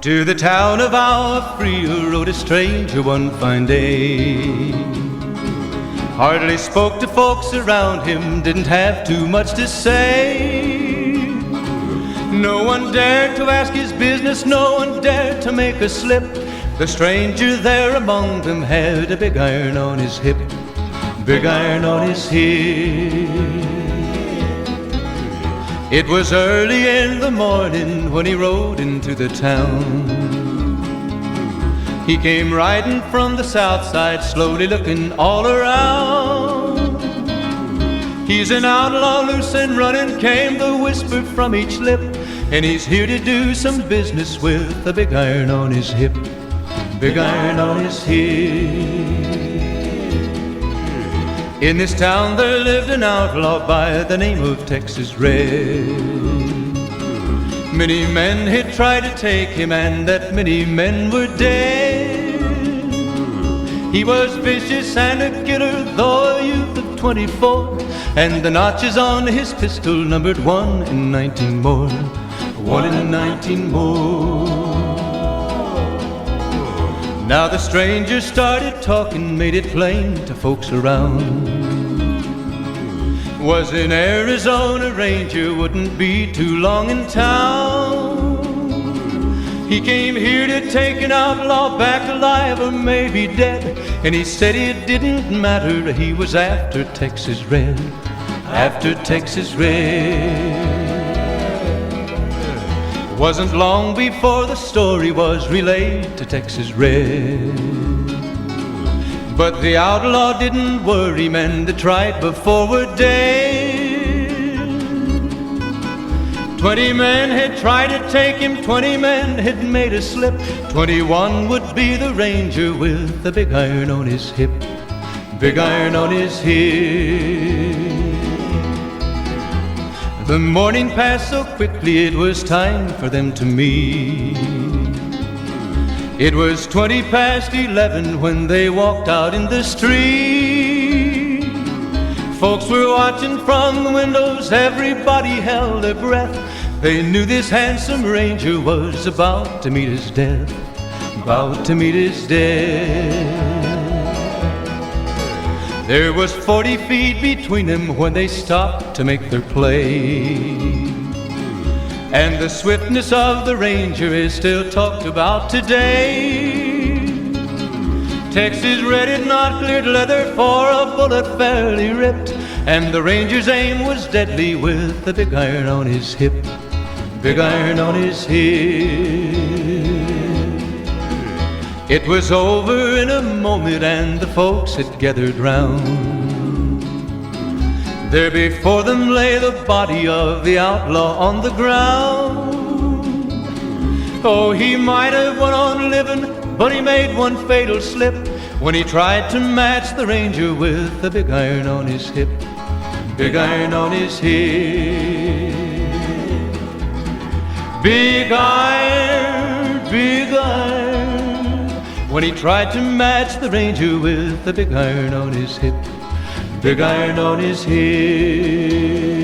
To the town of our Frio rode a stranger one fine day. Hardly spoke to folks around him, didn't have too much to say. No one dared to ask his business, no one dared to make a slip. The stranger there among them had a big iron on his hip, big iron on his hip. It was early in the morning when he rode into the town. He came riding from the south side, slowly looking all around. He's an outlaw, loose and running, came the whisper from each lip, and he's here to do some business with a big iron on his hip, big iron on his hip. In this town there lived an outlaw by the name of Texas Red. Many men had tried to take him, and that many men were dead. He was vicious and a killer, though a youth of 24, and the notches on his pistol numbered 1 in 19 more, 1 in 19 more. Now the stranger started talking, made it plain to folks around. Was an Arizona ranger, wouldn't be too long in town. He came here to take an outlaw back alive or maybe dead, and he said it didn't matter, he was after Texas Red, after Texas Red. Wasn't long before the story was relayed to Texas Red. But the outlaw didn't worry, men that tried before were dead. 20 men had tried to take him, 20 men had made a slip. 21 would be the ranger with the big iron on his hip, big iron on his hip. The morning passed so quickly, it was time for them to meet. It was 20 past 11 when they walked out in the street. Folks were watching from the windows, everybody held their breath. They knew this handsome ranger was about to meet his death, about to meet his death. There was 40 feet between them when they stopped to make their play. And the swiftness of the ranger is still talked about today. Texas Red had not cleared leather for a bullet fairly ripped, and the ranger's aim was deadly with the big iron on his hip, big iron on his hip. It was over in a moment and the folks had gathered round. There before them lay the body of the outlaw on the ground. Oh, he might have went on living, but he made one fatal slip when he tried to match the ranger with the big iron on his hip, big iron on his hip. Big iron, big iron, when he tried to match the ranger with the big iron on his hip, big iron on his hip.